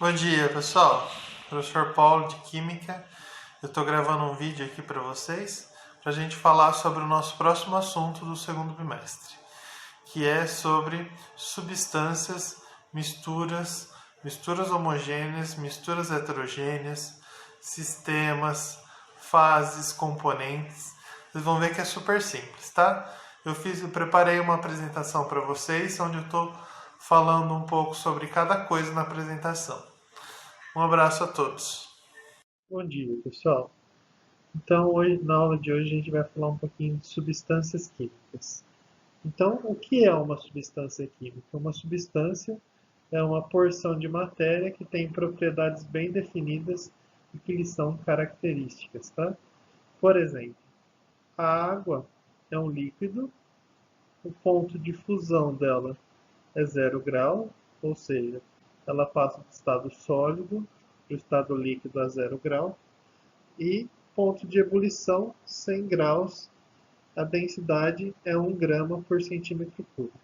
Bom dia, pessoal. Professor Paulo de Química. Eu estou gravando um vídeo aqui para vocês para a gente falar sobre o nosso próximo assunto do segundo bimestre, que é sobre substâncias, misturas homogêneas, misturas heterogêneas, sistemas, fases, componentes. Vocês vão ver que é super simples, tá? Eu preparei uma apresentação para vocês, onde eu estou falando um pouco sobre cada coisa na apresentação. Um abraço a todos. Bom dia, pessoal. Então, hoje, na aula de hoje, a gente vai falar um pouquinho de substâncias químicas. Então, o que é uma substância química? Uma substância é uma porção de matéria que tem propriedades bem definidas e que lhe são características, tá? Por exemplo, a água é um líquido, o ponto de fusão dela é 0 grau, ou seja, ela passa do estado sólido para o estado líquido a 0 grau, e ponto de ebulição 100 graus, a densidade é 1 grama por centímetro cúbico.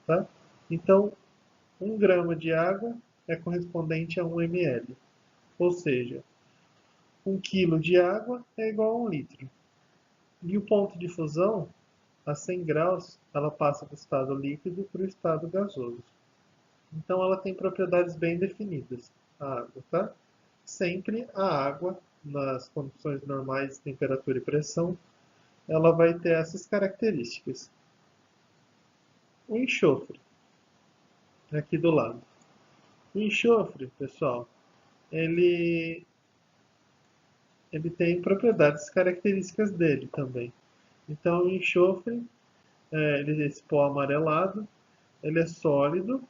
Tá? Então, 1 grama de água é correspondente a 1 ml, ou seja, 1 quilo de água é igual a 1 litro. E o ponto de fusão, a 100 graus, ela passa do estado líquido para o estado gasoso. Então, ela tem propriedades bem definidas, a água. Tá? Sempre a água, nas condições normais de temperatura e pressão, ela vai ter essas características. O enxofre, aqui do lado. O enxofre, pessoal, ele, ele tem propriedades características dele também. Então, o enxofre, ele é esse pó amarelado, ele é sólido,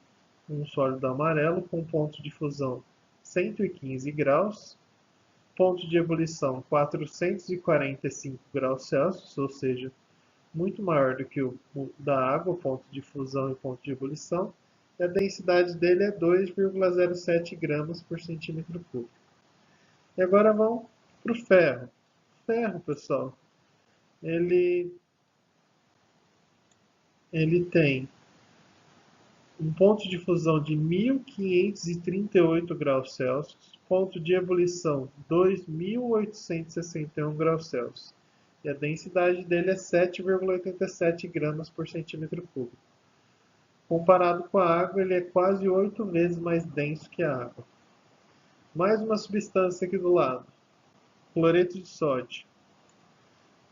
um sólido amarelo com ponto de fusão 115 graus, ponto de ebulição 445 graus Celsius, ou seja, muito maior do que o da água, ponto de fusão e ponto de ebulição, e a densidade dele é 2,07 gramas por centímetro cúbico. E agora vamos para o ferro. O ferro, pessoal, ele, ele tem um ponto de fusão de 1538 graus Celsius, ponto de ebulição 2861 graus Celsius. E a densidade dele é 7,87 gramas por centímetro cúbico. Comparado com a água, ele é quase 8 vezes mais denso que a água. Mais uma substância aqui do lado, cloreto de sódio.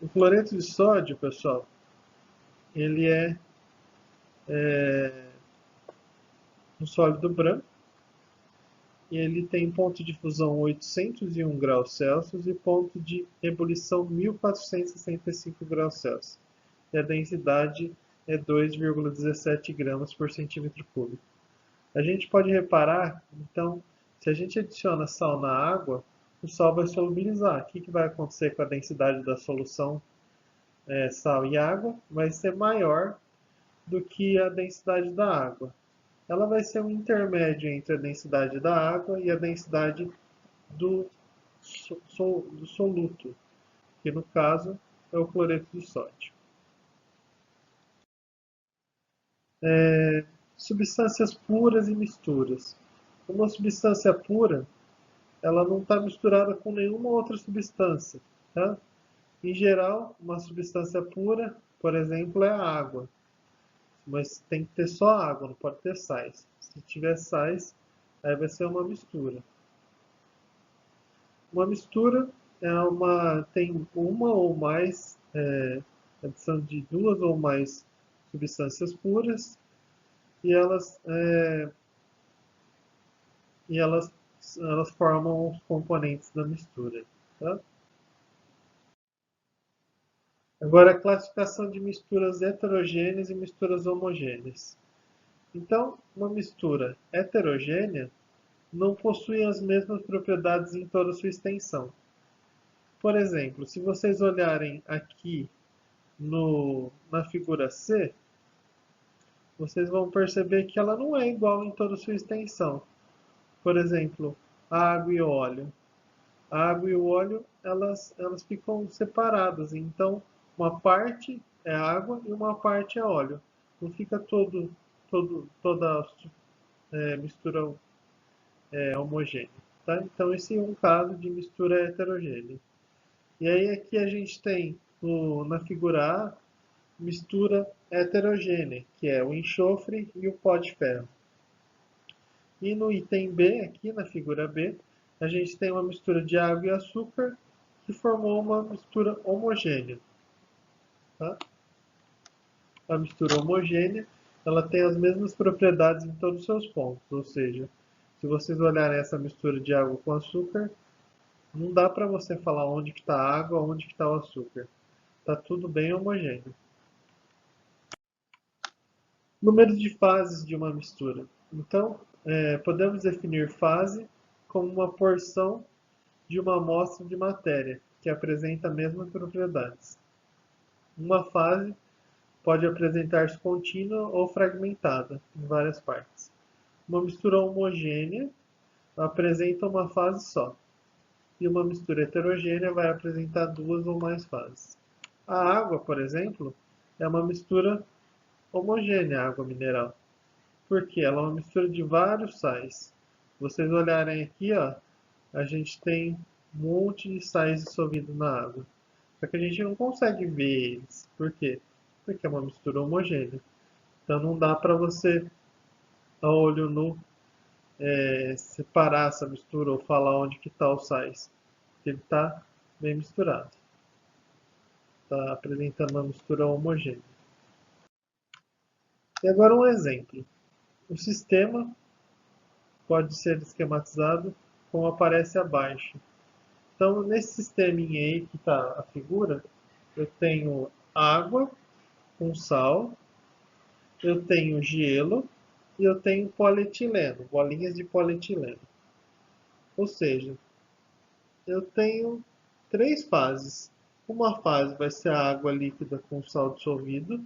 O cloreto de sódio, pessoal, ele é um sólido branco e ele tem ponto de fusão 801 graus Celsius e ponto de ebulição 1465 graus Celsius. E a densidade é 2,17 gramas por centímetro cúbico. A gente pode reparar, então, se a gente adiciona sal na água, o sal vai solubilizar. O que vai acontecer com a densidade da solução sal e água? Vai ser maior do que a densidade da água. Ela vai ser um intermédio entre a densidade da água e a densidade do soluto, que no caso é o cloreto de sódio. Substâncias puras e misturas. Uma substância pura, ela não está misturada com nenhuma outra substância. Tá? Em geral, uma substância pura, por exemplo, é a água. Mas tem que ter só água, não pode ter sais. Se tiver sais, aí vai ser uma mistura. Uma mistura tem uma ou mais, adição de duas ou mais substâncias puras e elas formam os componentes da mistura. Tá? Agora, a classificação de misturas heterogêneas e misturas homogêneas. Então, uma mistura heterogênea não possui as mesmas propriedades em toda a sua extensão. Por exemplo, se vocês olharem aqui na figura C, vocês vão perceber que ela não é igual em toda a sua extensão. Por exemplo, a água e o óleo. A água e o óleo, elas ficam separadas. Então, uma parte é água e uma parte é óleo. Não fica toda mistura homogênea. Tá? Então, esse é um caso de mistura heterogênea. E aí aqui a gente tem na figura A, mistura heterogênea, que é o enxofre e o pó de ferro. E no item B, aqui na figura B, a gente tem uma mistura de água e açúcar que formou uma mistura homogênea. Tá? A mistura homogênea ela tem as mesmas propriedades em todos os seus pontos, ou seja, se vocês olharem essa mistura de água com açúcar, não dá para você falar onde que está a água, onde que está o açúcar. Está tudo bem homogêneo. Número de fases de uma mistura. Então, podemos definir fase como uma porção de uma amostra de matéria que apresenta as mesmas propriedades. Uma fase pode apresentar-se contínua ou fragmentada em várias partes. Uma mistura homogênea apresenta uma fase só, e uma mistura heterogênea vai apresentar duas ou mais fases. A água, por exemplo, é uma mistura homogênea, água mineral, porque ela é uma mistura de vários sais. Se vocês olharem aqui, ó, a gente tem um monte de sais dissolvidos na água. Só que a gente não consegue ver eles. Por quê? Porque é uma mistura homogênea. Então não dá para você, a olho nu, separar essa mistura ou falar onde que está os sais. Porque ele está bem misturado. Está apresentando uma mistura homogênea. E agora um exemplo. O sistema pode ser esquematizado como aparece abaixo. Então, nesse sisteminha aí que está a figura, eu tenho água com sal, eu tenho gelo e eu tenho polietileno, bolinhas de polietileno. Ou seja, eu tenho três fases. Uma fase vai ser a água líquida com sal dissolvido,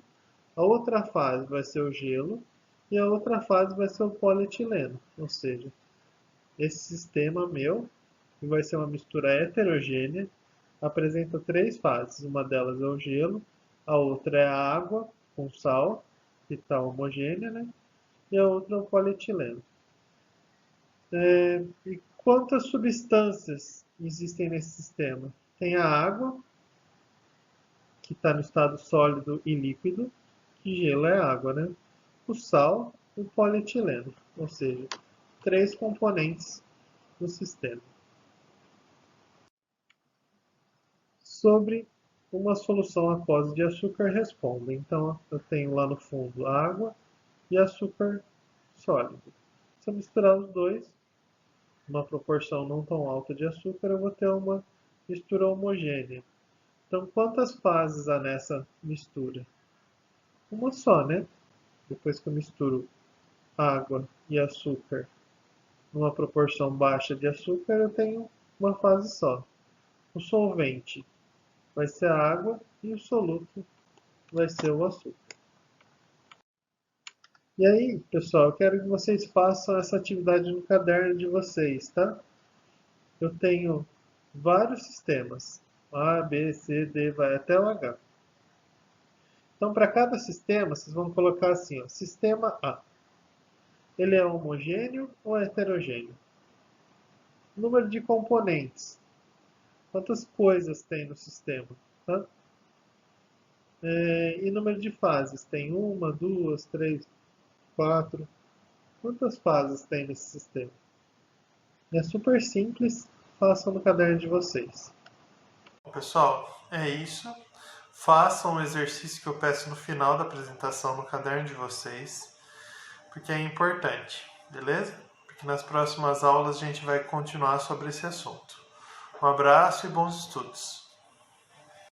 a outra fase vai ser o gelo e a outra fase vai ser o polietileno. Ou seja, esse sistema meu, que vai ser uma mistura heterogênea, apresenta três fases. Uma delas é o gelo, a outra é a água com sal, que está homogênea, né? E a outra é o polietileno. E quantas substâncias existem nesse sistema? Tem a água, que está no estado sólido e líquido, que gelo é água, né? O sal e o polietileno, ou seja, três componentes do sistema. Sobre uma solução aquosa de açúcar, responda. Então, eu tenho lá no fundo água e açúcar sólido. Se eu misturar os dois, uma proporção não tão alta de açúcar, eu vou ter uma mistura homogênea. Então, quantas fases há nessa mistura? Uma só, né? Depois que eu misturo água e açúcar numa proporção baixa de açúcar, eu tenho uma fase só. O solvente vai ser a água e o soluto vai ser o açúcar. E aí, pessoal, eu quero que vocês façam essa atividade no caderno de vocês, tá? Eu tenho vários sistemas, A, B, C, D, vai até o H. Então, para cada sistema, vocês vão colocar assim, ó, sistema A. Ele é homogêneo ou heterogêneo? Número de componentes. Quantas coisas tem no sistema? Tá? E número de fases. Tem uma, duas, três, quatro. Quantas fases tem nesse sistema? É super simples. Façam no caderno de vocês. Pessoal, é isso. Façam o exercício que eu peço no final da apresentação no caderno de vocês, porque é importante, beleza? Porque nas próximas aulas a gente vai continuar sobre esse assunto. Um abraço e bons estudos!